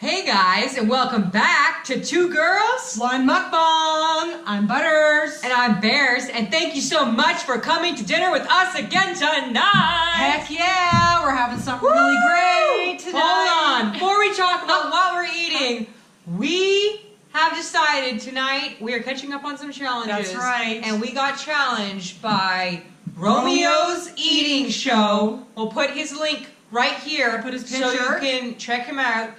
Hey guys, and welcome back to Two Girls, One Mukbang. I'm Butters. and I'm Bears, and thank you so much for coming to dinner with us again tonight. Heck yeah, we're having something really great tonight. Hold on, before we talk about what we're eating, we have decided tonight we are catching up on some challenges. That's right. And we got challenged by Romeo's Eating Show. We'll put his link right here, Put his so you picture. can check him out.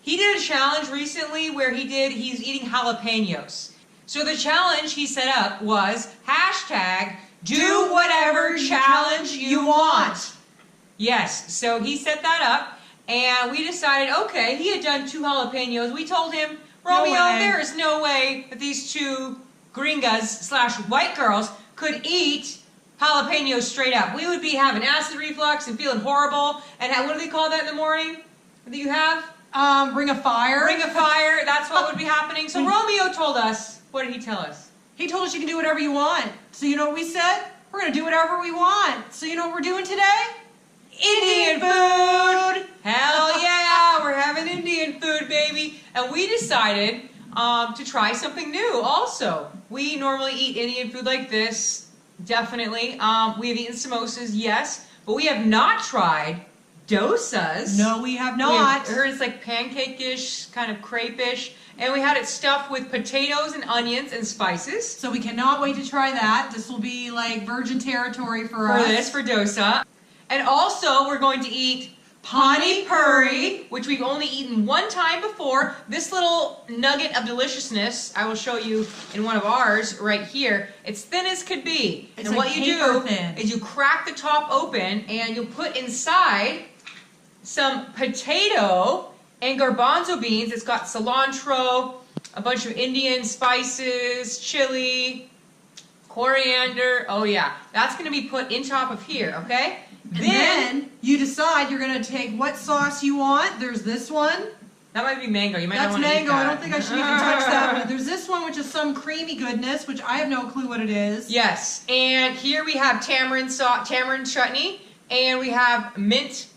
He did a challenge recently where he's eating jalapenos. So the challenge he set up was hashtag do whatever challenge you want. Yes, so he set that up and we decided, okay, he had done 2 jalapenos. We told him, Romeo, there is no way that these 2 gringas / white girls could eat jalapenos straight up. We would be having acid reflux and feeling horrible. And what do they call that in the morning? What do you have? Ring of fire. Ring of fire. That's what would be happening. So Romeo told us. What did he tell us? He told us you can do whatever you want. So you know what we said? We're going to do whatever we want. So you know what we're doing today? Indian food. Hell yeah, we're having Indian food, baby. And we decided to try something new also. We normally eat Indian food like this, definitely. We have eaten samosas, yes, but we have not tried dosas. No, we have not. We heard it's like pancake-ish, kind of crepe-ish. And we had it stuffed with potatoes and onions and spices. So we cannot wait to try that. This will be like virgin territory for us. For dosa. And also, we're going to eat Pani Puri, which we've only eaten one time before. This little nugget of deliciousness, I will show you in one of ours right here. It's thin as could be. It's and like what you do is you crack the top open and you put inside some potato and garbanzo beans. It's got cilantro, a bunch of Indian spices, chili, coriander. Oh yeah, that's going to be put in top of here, okay? And then you decide you're going to take what sauce you want. There's this one. That might be mango. You might That's not want to eat mango. that. I don't think I should even touch that one. There's this one, which is some creamy goodness, which I have no clue what it is. Yes, and here we have tamarind chutney, and we have mint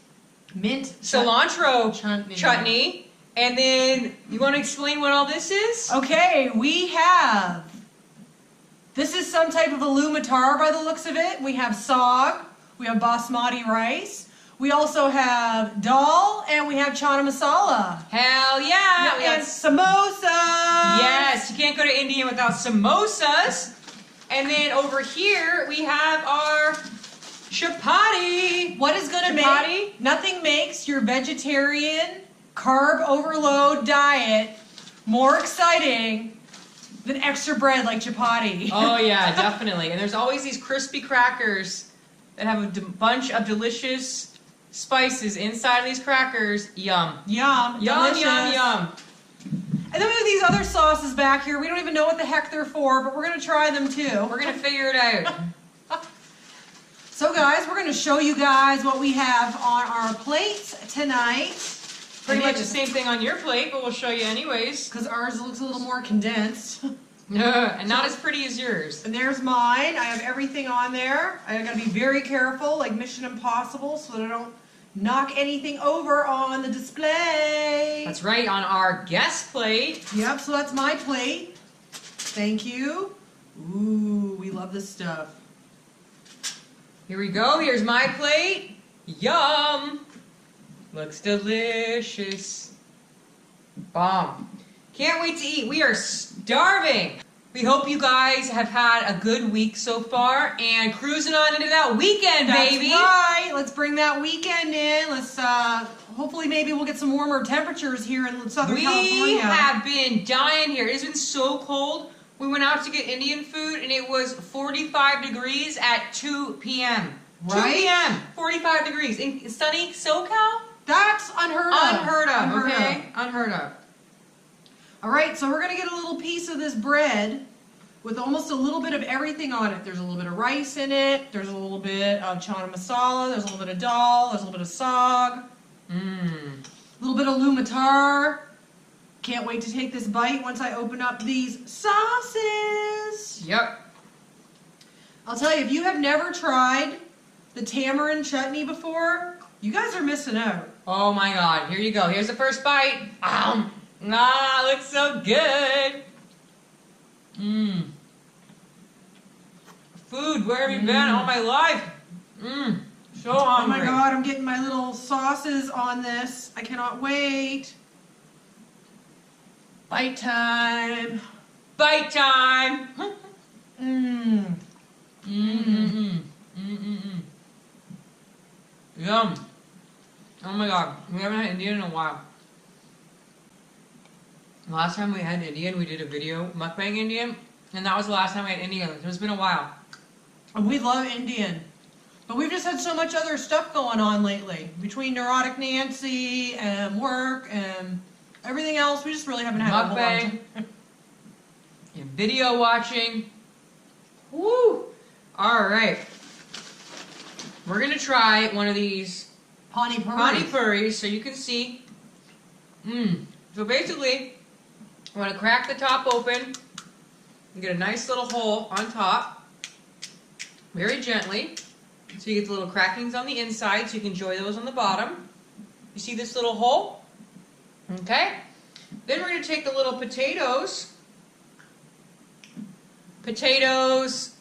cilantro chutney. And then, you want to explain what all this is? Okay, this is some type of alumatar by the looks of it. We have saag, we have basmati rice, we also have dal, and we have chana masala. Hell yeah! And samosas! Yes, you can't go to India without samosas. And then over here, we have our chapati. What is going to make, nothing makes your vegetarian carb overload diet more exciting than extra bread like chapati. Oh yeah, definitely. And there's always these crispy crackers that have a bunch of delicious spices inside of these crackers. Yum. Yum. Yum, Delicious. yum, yum. And then we have these other sauces back here. We don't even know what the heck they're for, but we're going to try them too. We're going to figure it out. So guys, we're going to show you guys what we have on our plates tonight. Pretty much the same thing on your plate, but we'll show you anyways. Because ours looks a little more condensed. And not as pretty as yours. And there's mine. I have everything on there. I got to be very careful, like Mission Impossible, so that I don't knock anything over on the display. That's right, on our guest plate. Yep, so that's my plate. Thank you. Ooh, we love this stuff. Here we go. Here's my plate. Yum. Looks delicious. Bomb. Can't wait to eat. We are starving. We hope you guys have had a good week so far and cruising on into that weekend, baby. That's right. Let's bring that weekend in. Let's hopefully maybe we'll get some warmer temperatures here in Southern California. We have been dying here. It's been so cold. We went out to get Indian food and it was 45 degrees at 2 p.m. Right? 2 p.m. 45 degrees in sunny SoCal? That's unheard of. Unheard of. All right, so we're going to get a little piece of this bread with almost a little bit of everything on it. There's a little bit of rice in it. There's a little bit of chana masala. There's a little bit of dal. There's a little bit of saag. A little bit of lumatar. Can't wait to take this bite once I open up these sauces. Yep. I'll tell you, if you have never tried the tamarind chutney before, you guys are missing out. Oh my god, here you go. Here's the first bite. Looks so good. Food, where have you been all my life? So hungry. Oh my god, I'm getting my little sauces on this. I cannot wait. Bite time. Bite time. Yum. Oh my god, we haven't had Indian in a while. Last time we had Indian, we did a video, Mukbang Indian, and that was the last time we had Indian. It's been a while. We love Indian. But we've just had so much other stuff going on lately. Between Neurotic Nancy and work and everything else, we just really haven't had a whole lot of Mukbang. time. And video watching. Woo! Alright. We're gonna try one of these Pani Puri. Pani Puris so you can see. So basically, I'm gonna crack the top open and get a nice little hole on top. Very gently. So you get the little crackings on the inside so you can enjoy those on the bottom. You see this little hole? Okay. Then we're going to take the little potatoes,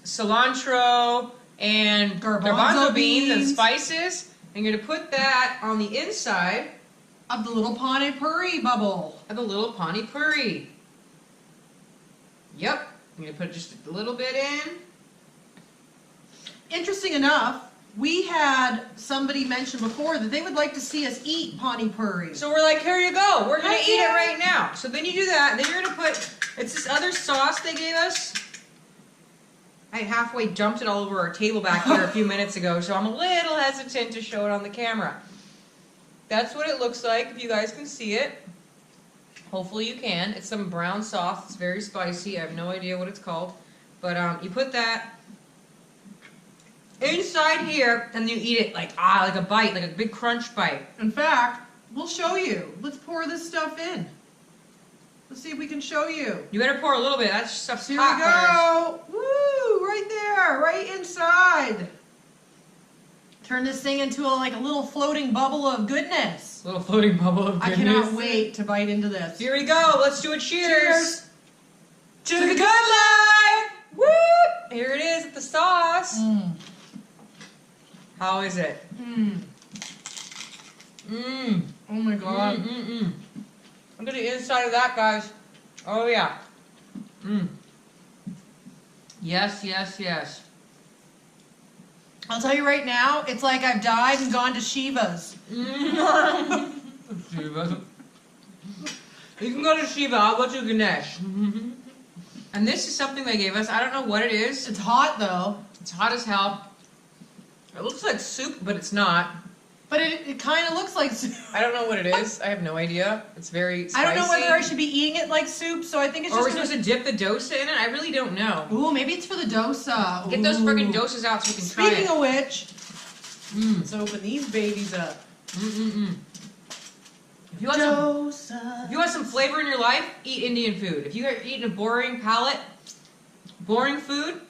cilantro, and garbanzo beans and spices. And you're going to put that on the inside of the little Pani Puri bubble. of the little Pani Puri. Yep. I'm going to put just a little bit in. Interesting enough, we had somebody mention before that they would like to see us eat Pani Puri. So we're like, here you go. We're going to Heck eat yeah. it right now. So then you do that. Then you're going to put, it's this other sauce they gave us. I halfway dumped it all over our table back here a few minutes ago, so I'm a little hesitant to show it on the camera. That's what it looks like, if you guys can see it. Hopefully you can. It's some brown sauce. It's very spicy. I have no idea what it's called. But you put that inside here, and you eat it like a bite, like a big crunch bite. In fact, we'll show you. Let's pour this stuff in. Let's see if we can show you. You better pour a little bit. That stuff's Here hot. we go. Woo! Right there, right inside. Turn this thing into a little floating bubble of goodness. Little floating bubble of goodness. I cannot wait to bite into this. Here we go. Let's do a cheers. Cheers. To the good life. Woo! Here it is with the sauce. How is it? Oh my god. Look at the inside of that, guys. Oh yeah. Yes, yes, yes. I'll tell you right now, it's like I've died and gone to Shiva's. Shiva. You can go to Shiva. I'll go to Ganesh. And this is something they gave us. I don't know what it is. It's hot though. It's hot as hell. It looks like soup, but it's not. But it kind of looks like soup. I don't know what it is. I have no idea. It's very spicy. I don't know whether I should be eating it like soup, so I think it's Or just... are we supposed to dip the dosa in it? I really don't know. Ooh, maybe it's for the dosa. Get those friggin' dosas out so we can try it. Speaking of which, let's open these babies up. If you want some flavor in your life, eat Indian food. If you're eating a boring palate, boring food,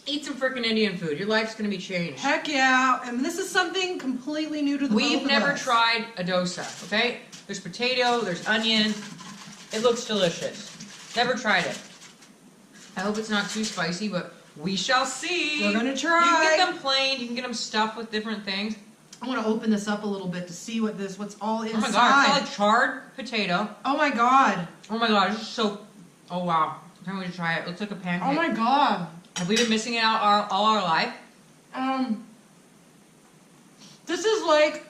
eat some frickin' Indian food. Your life's gonna be changed. Heck yeah. And this is something completely new to the We've both of never us. tried a dosa, okay? There's potato, there's onion. It looks delicious. Never tried it. I hope it's not too spicy, but we shall see. We're gonna try. You can get them plain, you can get them stuffed with different things. I want to open this up a little bit to see what's all inside. Oh my god, it's like charred potato. Oh my god. Oh my god, this is so... Oh wow. I can't wait to try it. It looks like a pancake. Oh my god. Have we been missing it out all our life? This is like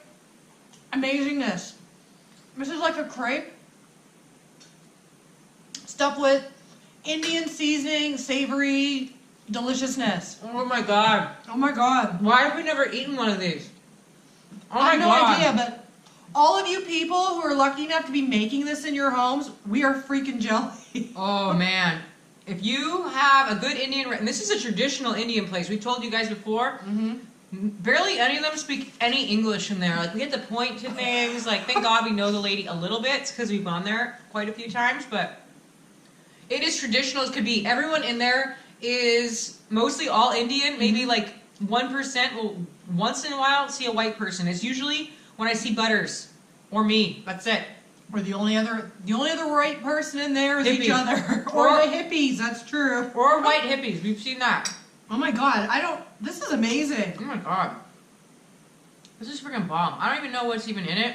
amazingness. This is like a crepe stuffed with Indian seasoning, savory deliciousness. Oh my god. Oh my god. Why have we never eaten one of these? Oh I my have no god. idea, but all of you people who are lucky enough to be making this in your homes, we are freaking jelly. Oh man. If you have a good Indian, and this is a traditional Indian place, we've told you guys before, barely any of them speak any English in there. Like, we get to point to things, like, thank God we know the lady a little bit, because we've gone there quite a few times, but it is traditional as could be. Everyone in there is mostly all Indian, maybe like 1% will once in a while see a white person. It's usually when I see Butters. Or me. That's it. Or the only other right person in there is Hippies. each other. Or the hippies, that's true. Or white hippies. We've seen that. Oh my god, this is amazing. Oh my god. This is freaking bomb. I don't even know what's even in it.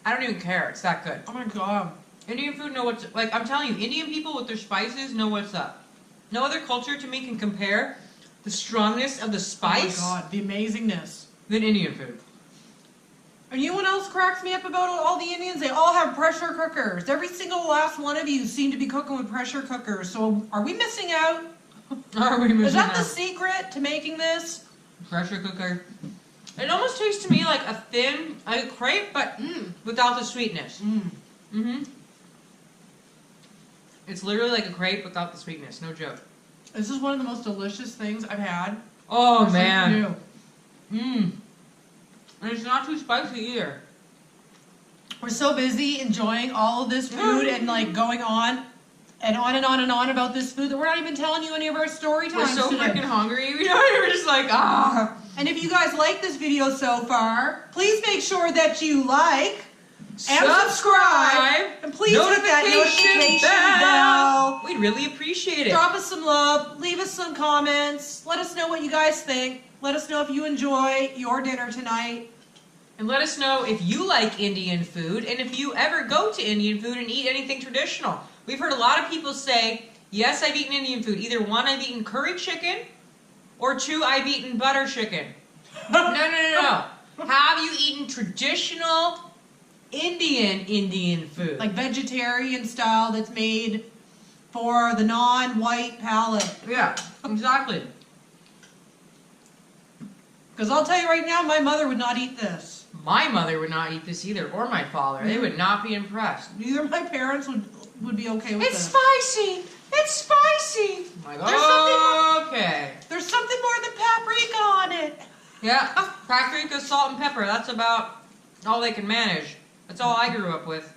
I don't even care. It's that good. Oh my god. Indian food know what's... Like, I'm telling you, Indian people with their spices know what's up. No other culture to me can compare the strongness of the spice Oh my god, the amazingness. than Indian food. And you know what else cracks me up about all the Indians? They all have pressure cookers. Every single last one of you seem to be cooking with pressure cookers. So are we missing out? Are we missing Is that out? the secret to making this? Pressure cooker. It almost tastes to me like a thin, like a crepe, but without the sweetness. Mm-hmm. It's literally like a crepe without the sweetness. No joke. This is one of the most delicious things I've had. Oh, for man. something new. Mmm. And it's not too spicy either. We're so busy enjoying all of this food and like going on and on and on and on about this food that we're not even telling you any of our story We're times so today. freaking hungry. You know, we're just like, ah. And if you guys like this video so far, please make sure that you like and subscribe. And please hit that notification bell. We'd really appreciate it. Drop us some love. Leave us some comments. Let us know what you guys think. Let us know if you enjoy your dinner tonight. And let us know if you like Indian food and if you ever go to Indian food and eat anything traditional. We've heard a lot of people say, yes, I've eaten Indian food. Either one, I've eaten curry chicken, or two, I've eaten butter chicken. No. Have you eaten traditional Indian food? Like vegetarian style that's made for the non-white palate. Yeah, exactly. Because I'll tell you right now, my mother would not eat this. My mother would not eat this either, or my father. They would not be impressed. Neither of my parents would be okay with It's this. spicy! It's spicy! I'm like, okay. There's something more than paprika on it. Yeah, paprika, salt, and pepper. That's about all they can manage. That's all I grew up with.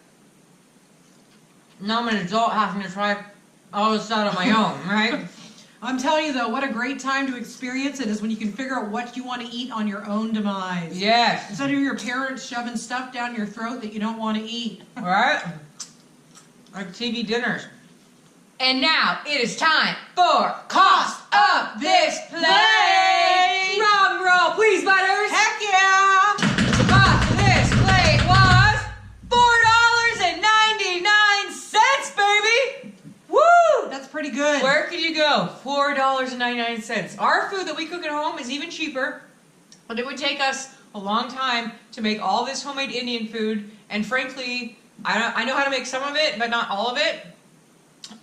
Now I'm an adult having to try all this out on my own, right? I'm telling you though, what a great time to experience it is when you can figure out what you want to eat on your own demise. Yes. Instead of your parents shoving stuff down your throat that you don't want to eat. Right? Like TV dinners. And now it is time for Cost of This Plate! Drum roll, please, Butters! Heck yeah! The cost of this plate was $4.99, baby! Woo! That's pretty good. Where could you go? $4.99. Our food that we cook at home is even cheaper, but it would take us a long time to make all this homemade Indian food, and frankly, I know how to make some of it, but not all of it.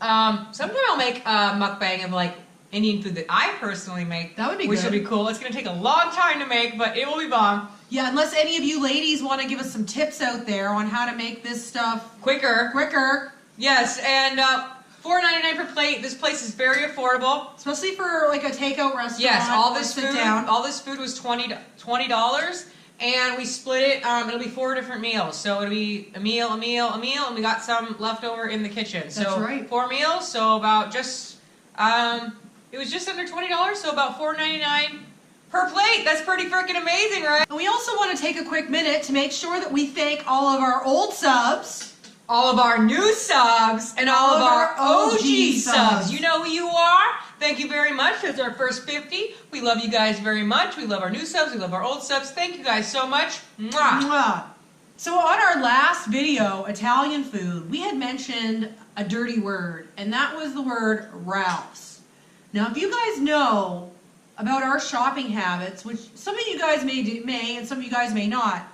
Sometime I'll make a mukbang of like Indian food that I personally make. That would be which good. would be cool. It's going to take a long time to make, but it will be bomb. Yeah, unless any of you ladies want to give us some tips out there on how to make this stuff Quicker. Yes, and $4.99 per plate. This place is very affordable. Especially for like a takeout restaurant. Yes, all or this sit food. down. All this food was $20, and we split it. It'll be 4 different meals. So it'll be a meal, and we got some left over in the kitchen. So That's right. 4 meals. So about just it was just under $20. So about $4.99 per plate. That's pretty freaking amazing, right? And we also want to take a quick minute to make sure that we thank all of our old subs. All of our new subs and all of our OG subs. You know who you are. Thank you very much. That's our first 50. We love you guys very much. We love our new subs. We love our old subs. Thank you guys so much. Mwah. Mwah. So on our last video, Italian food, we had mentioned a dirty word, and that was the word Ralph's. Now, if you guys know about our shopping habits, which some of you guys may and some of you guys may not,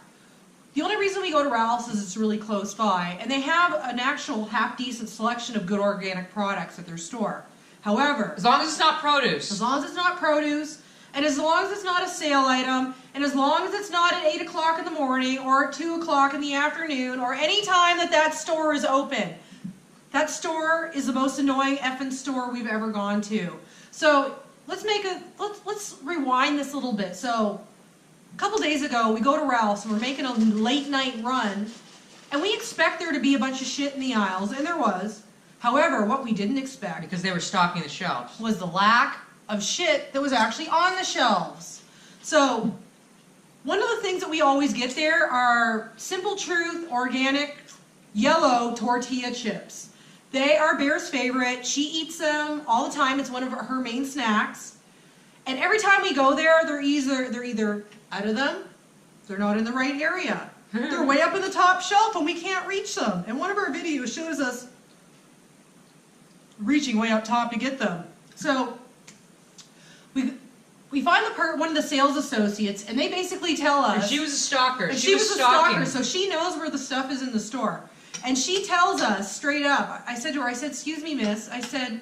the only reason we go to Ralph's is it's really close by, and they have an actual half-decent selection of good organic products at their store. However, As long as it's not produce. as long as it's not produce, and as long as it's not a sale item, and as long as it's not at 8 o'clock in the morning, or at 2 o'clock in the afternoon, or any time that store is open, that store is the most annoying effing store we've ever gone to. So let's rewind this a little bit. So a couple days ago, we go to Ralph's and we're making a late night run, and we expect there to be a bunch of shit in the aisles, and there was. However, what we didn't expect Because they were stocking the shelves. was the lack of shit that was actually on the shelves. So One of the things that we always get there are Simple Truth organic yellow tortilla chips. They are Bear's favorite. She eats them all the time. It's one of her main snacks. And every time we go there, they're either out of them, they're not in the right area. They're way up in the top shelf and we can't reach them. And one of our videos shows us reaching way up top to get them. So we find one of the sales associates, and they basically tell us. And she was a stalker. And she was a stalker, so she knows where the stuff is in the store. And she tells us straight up. I said to her, "Excuse me, miss." I said,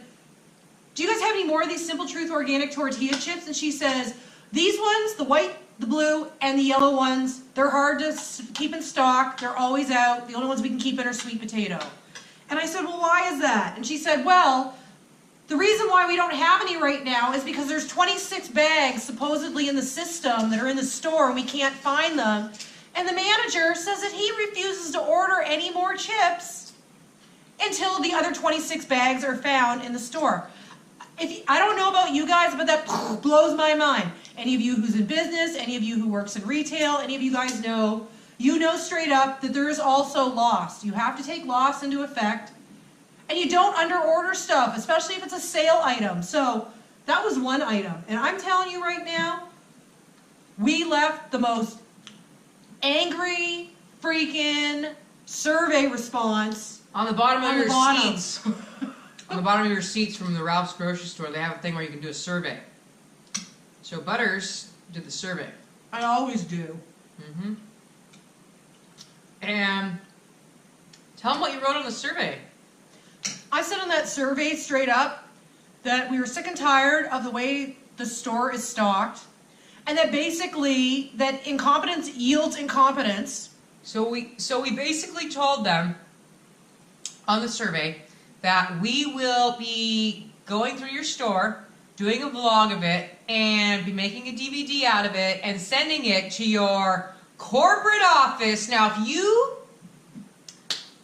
"Do you guys have any more of these Simple Truth organic tortilla chips?" And she says, "These ones, the white, the blue, and the yellow ones, they're hard to keep in stock. They're always out. The only ones we can keep in are sweet potato." And I said, "Well, why is that?" And she said, "Well, the reason why we don't have any right now is because there's 26 bags supposedly in the system that are in the store and we can't find them. And the manager says that he refuses to order any more chips until the other 26 bags are found in the store." I don't know about you guys, but that blows my mind. Any of you who's in business, any of you who works in retail, any of you guys know, you know straight up that there is also loss. You have to take loss into effect. And you don't under-order stuff, especially if it's a sale item. So that was one item. And I'm telling you right now, we left the most angry freaking survey response on the bottom of your bottom. seats. On the bottom of your seats from the Ralph's grocery store, they have a thing where you can do a survey. So Butters did the survey. I always do. Mm-hmm. And tell them what you wrote on the survey. I said on that survey straight up that we were sick and tired of the way the store is stocked, and that basically that incompetence yields incompetence. So we basically told them on the survey that we will be going through your store, doing a vlog of it, and be making a DVD out of it and sending it to your corporate office. Now, if you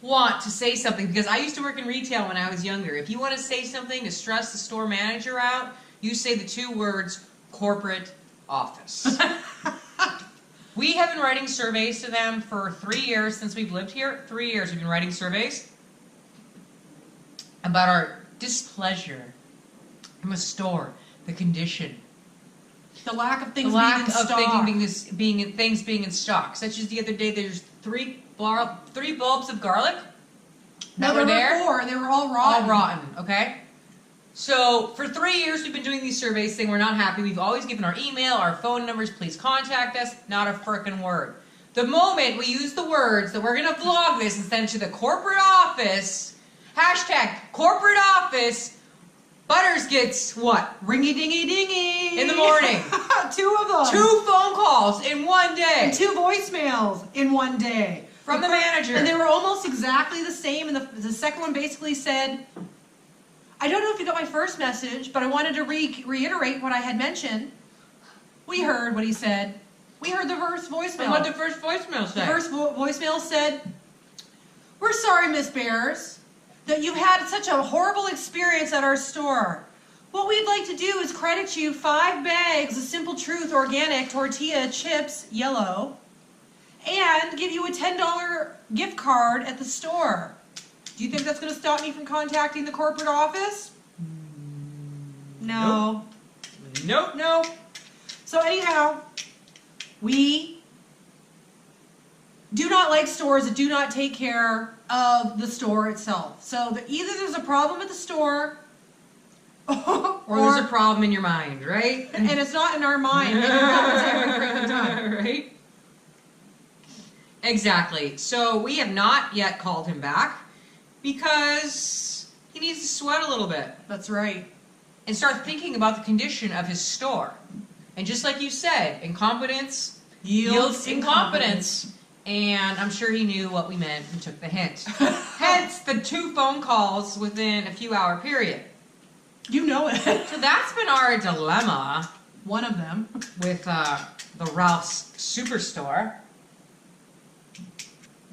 want to say something, because I used to work in retail when I was younger, if you want to say something to stress the store manager out, you say the 2 words, corporate office. We have been writing surveys to them for 3 years since we've lived here. 3 years we've been writing surveys about our displeasure from a store, the condition, the lack of things being in stock. Such as the other day, there's 3 bulbs of garlic that were there. 4, and they were all rotten. All rotten, okay? So for 3 years, we've been doing these surveys saying we're not happy. We've always given our email, our phone numbers, please contact us. Not a frickin' word. The moment we use the words that we're going to vlog this and send it to the corporate office, hashtag corporate office, Butters gets what? Ringy-dingy-dingy. In the morning. 2 of them. 2 phone calls in one day. And 2 voicemails in one day. From the manager. And they were almost exactly the same. And the second one basically said, "I don't know if you got my first message, but I wanted to reiterate what I had mentioned." We heard what he said. We heard the first voicemail. And what did the first voicemail say? The first voicemail said, "We're sorry, Miss Bears, that you had such a horrible experience at our store. What we'd like to do is credit you 5 bags of Simple Truth organic tortilla chips, yellow, and give you a $10 gift card at the store. Do you think that's going to stop me from contacting the corporate office?" No. Nope. No. So anyhow, we do not like stores that do not take care of the store itself. So either there's a problem at the store, or there's a problem in your mind, right? And it's not in our mind. It happens every freaking time. Right? Exactly. So we have not yet called him back because he needs to sweat a little bit. That's right. And start thinking about the condition of his store. And just like you said, incompetence yields incompetence. And I'm sure he knew what we meant and took the hint. Hence the 2 phone calls within a few hour period. You know it. So that's been our dilemma. One of them. With the Ralph's Superstore.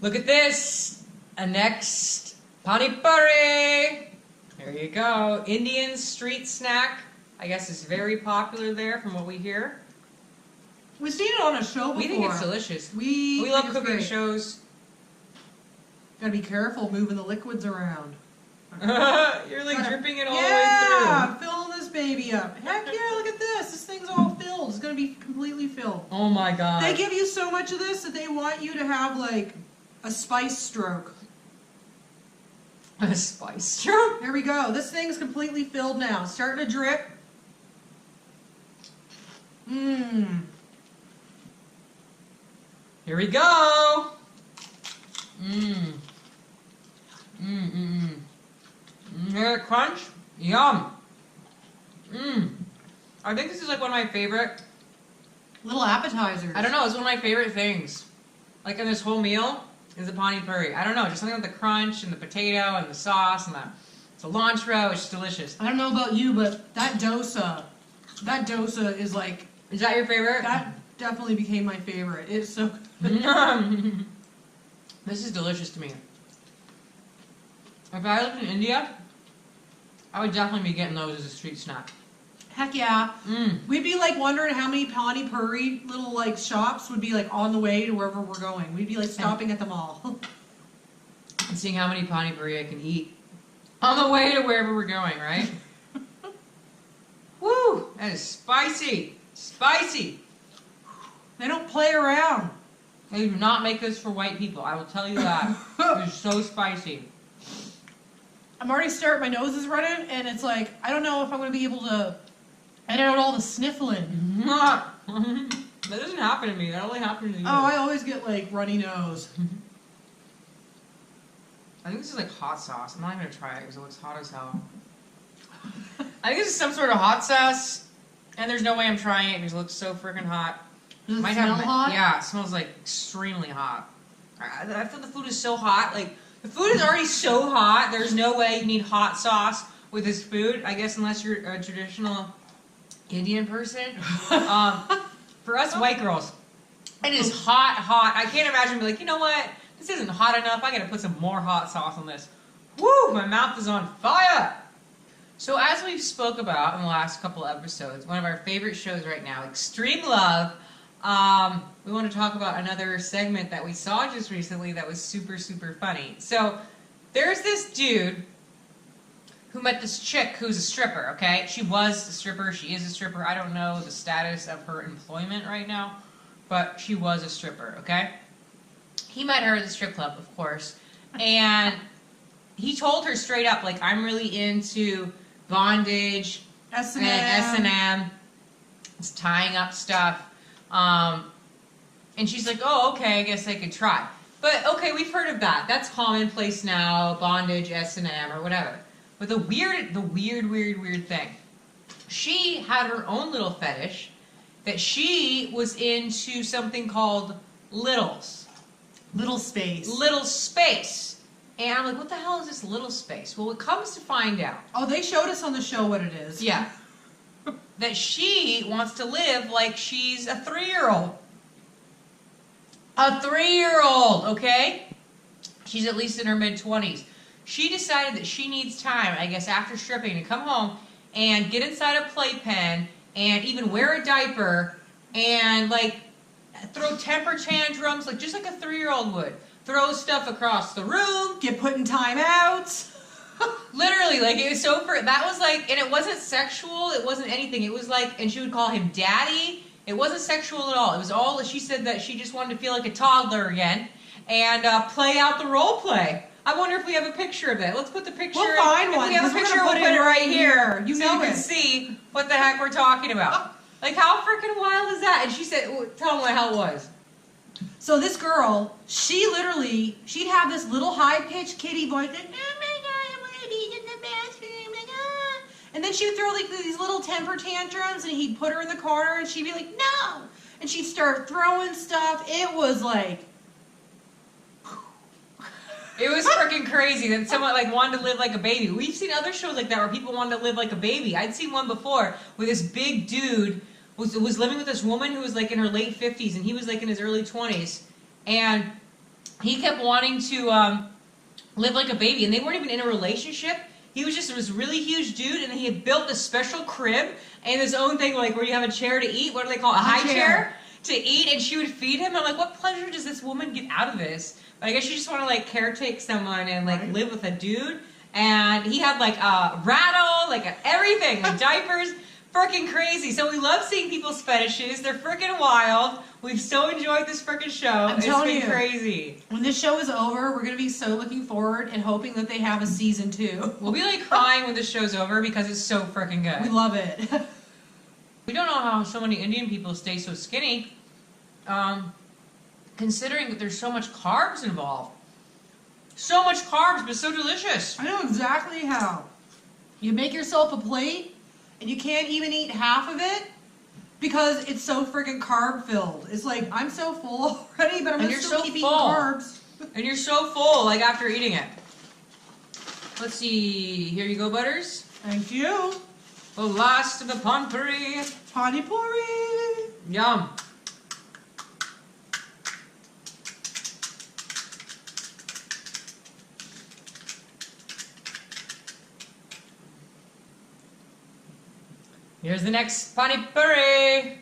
Look at this. A next Pani Puri. There you go. Indian street snack. I guess is very popular there from what we hear. We've seen it on a show before. We think it's delicious. We love think it's cooking great. shows. Gotta be careful moving the liquids around. You're like dripping it all the way Yeah, filling this baby up. Heck yeah, look at this. This thing's all filled. It's gonna be completely filled. through. Oh my god. They give you so much of this that they want you to have like a spice stroke. A spice stroke. Here we go. This thing's completely filled now. Starting to drip. Mmm. Here we go. Mmm. Mmm, mmm, mmm. Hear that crunch? Yum. Mmm. I think this is like one of my favorite. Little appetizers. I don't know. It's one of my favorite things. Like in this whole meal is the Pani Puri. I don't know. Just something with the crunch and the potato and the sauce and the cilantro. It's just delicious. I don't know about you, but that dosa is like, Is that your favorite? that definitely became my favorite. It's so good. This is delicious to me. If I lived in India, I would definitely be getting those as a street snack. Heck yeah. Mmm. We'd be like wondering how many Pani Puri little like shops would be like on the way to wherever we're going. We'd be like stopping at them all. And seeing how many Pani Puri I can eat on the way to wherever we're going, right? Woo! That is spicy. Spicy. They don't play around. They do not make this for white people. I will tell you that. It's so spicy. I'm already starting, my nose is running, and it's like, I don't know if I'm going to be able to edit out all the sniffling. That doesn't happen to me. That only happens to you. Oh, I always get like runny nose. I think this is like hot sauce. I'm not even going to try it because it looks hot as hell. I think this is some sort of hot sauce, and there's no way I'm trying it because it looks so freaking hot. Does it smell hot? Yeah, it smells like extremely hot. I feel the food is so hot. Like, the food is already so hot, there's no way you need hot sauce with this food. I guess unless you're a traditional Indian person. For us white girls, it is hot, hot. I can't imagine being like, you know what? This isn't hot enough. I gotta put some more hot sauce on this. Woo! My mouth is on fire! So as we've spoke about in the last couple episodes, one of our favorite shows right now, Extreme Love, we want to talk about another segment that we saw just recently that was super, super funny. So there's this dude who met this chick who's a stripper, okay? She was a stripper. She is a stripper. I don't know the status of her employment right now, but she was a stripper, okay? He met her at the strip club, of course, and he told her straight up, like, I'm really into bondage S&M. and S&M. It's tying up stuff. And she's like, oh, okay, I guess I could try. But, okay, we've heard of that. That's commonplace now, bondage, S&M, or whatever. But the weird thing, she had her own little fetish that she was into something called littles. Little space. Little space. And I'm like, what the hell is this little space? Well, it comes to find out. Oh, they showed us on the show what it is. Yeah. That she wants to live like she's a 3-year-old. A 3-year-old, okay? She's at least in her mid-20s. She decided that she needs time, I guess, after stripping to come home and get inside a playpen and even wear a diaper and, like, throw temper tantrums, like just like a 3-year-old would. Throw stuff across the room. Get put in timeouts. Literally, like, it was so, that was like, and it wasn't sexual, it wasn't anything, it was like, and she would call him daddy, it wasn't sexual at all, it was all, she said that she just wanted to feel like a toddler again, and play out the role play. I wonder if we have a picture of it. Let's put the picture, We'll find if one, we have a 'cause we're picture, gonna we'll put put it it right right here, here. You so know you can it. see what the heck we're talking about. Like, how freaking wild is that? And she said, tell them what the hell it was. So this girl, she'd have this little high-pitched kitty voice, like, oh my god, I want to be in the bathroom, like, ah. And then she would throw like these little temper tantrums, and he'd put her in the corner, and she'd be like, no! And she'd start throwing stuff. It was like... It was freaking crazy that someone like wanted to live like a baby. We've seen other shows like that where people wanted to live like a baby. I'd seen one before where this big dude was living with this woman who was like in her late 50s and he was like in his early 20s. And he kept wanting to live like a baby. And they weren't even in a relationship. He was just this really huge dude, and he had built a special crib and his own thing, like where you have a chair to eat. What do they call it? A high chair. to eat, and she would feed him. I'm like, what pleasure does this woman get out of this? But I guess she just want to like caretake someone and like live with a dude. And he had like a rattle, like everything, like diapers, freaking crazy. So we love seeing people's fetishes. They're freaking wild. We've so enjoyed this freaking show. It's been crazy. When this show is over, we're gonna be so looking forward and hoping that they have a season 2. We'll be like crying when this show's over because it's so freaking good. We love it. We don't know how so many Indian people stay so skinny, considering that there's so much carbs involved. So much carbs, but so delicious. I know exactly how. You make yourself a plate, and you can't even eat half of it because it's so freaking carb filled. It's like, I'm so full already, but I'm gonna still keep eating carbs. And you're so full, like after eating it. Let's see. Here you go, Butters. Thank you. The last of the Pani Puri. Pani Puri. Yum. Here's the next Pani Puri.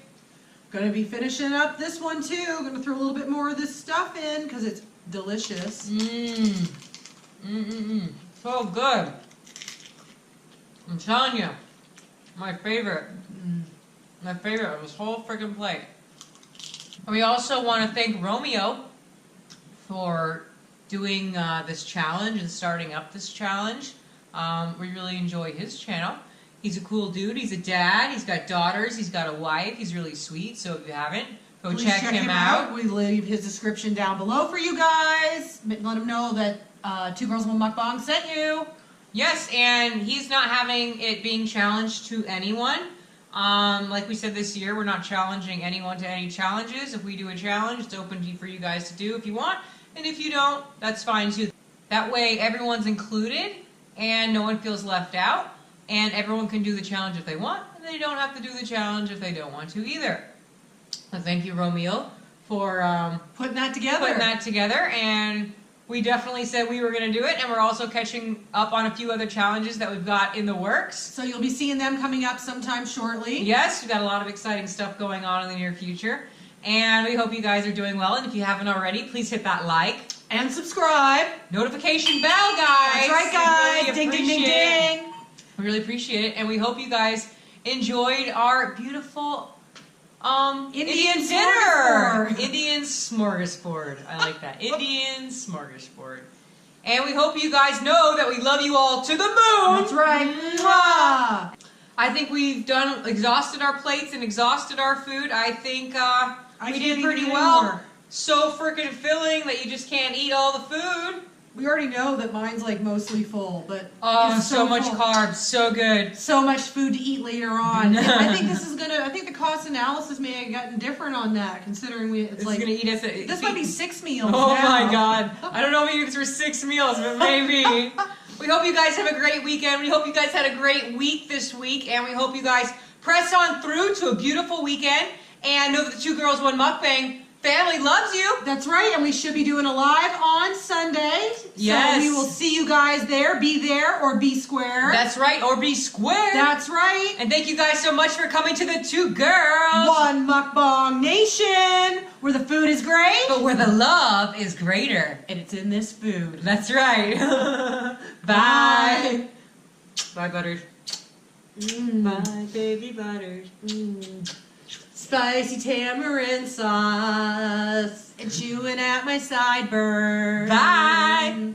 Gonna be finishing up this one too. Gonna throw a little bit more of this stuff in because it's delicious. So good. I'm telling you, my favorite. My favorite of this whole freaking plate. And we also want to thank Romeo for doing this challenge and starting up this challenge. We really enjoy his channel. He's a cool dude. He's a dad. He's got daughters. He's got a wife. He's really sweet. So if you haven't, go check him out. We leave his description down below for you guys. Let him know that 2 Girls One Mukbang sent you. Yes, and he's not having it being challenged to anyone. Like we said this year, we're not challenging anyone to any challenges. If we do a challenge, it's open for you guys to do if you want. And if you don't, that's fine too. That way everyone's included and no one feels left out. And everyone can do the challenge if they want, and they don't have to do the challenge if they don't want to either. So thank you, Romeo, for putting that together. And we definitely said we were going to do it, and we're also catching up on a few other challenges that we've got in the works. So you'll be seeing them coming up sometime shortly. Yes, we've got a lot of exciting stuff going on in the near future. And we hope you guys are doing well, and if you haven't already, please hit that like. And subscribe. Notification bell, guys. That's right, guys. Ding, ding, ding, ding. We really appreciate it, and we hope you guys enjoyed our beautiful Indian dinner. Indian smorgasbord. I like that. Indian smorgasbord. And we hope you guys know that we love you all to the moon. That's right. Mwah. I think we've exhausted our plates and exhausted our food. I think we did pretty well. So freaking filling that you just can't eat all the food. We already know that mine's like mostly full, but so much carbs, so good. So much food to eat later on. I think the cost analysis may have gotten different on that, considering it's like gonna eat us. This might be 6 meals. Oh now. My God! I don't know if it's for 6 meals, but maybe. We hope you guys have a great weekend. We hope you guys had a great week this week, and we hope you guys press on through to a beautiful weekend. And know that the 2 Girls One Mukbang family loves you. That's right, and we should be doing a live on Sunday. Yes. So we will see you guys there. Be there or be square. That's right, or be square. That's right. And thank you guys so much for coming to the 2 Girls One Mukbang Nation, where the food is great, but where the love is greater. And it's in this food. That's right. Bye. Bye, Butters. Bye, baby Butters. Spicy tamarind sauce and chewing at my sideburns. Bye.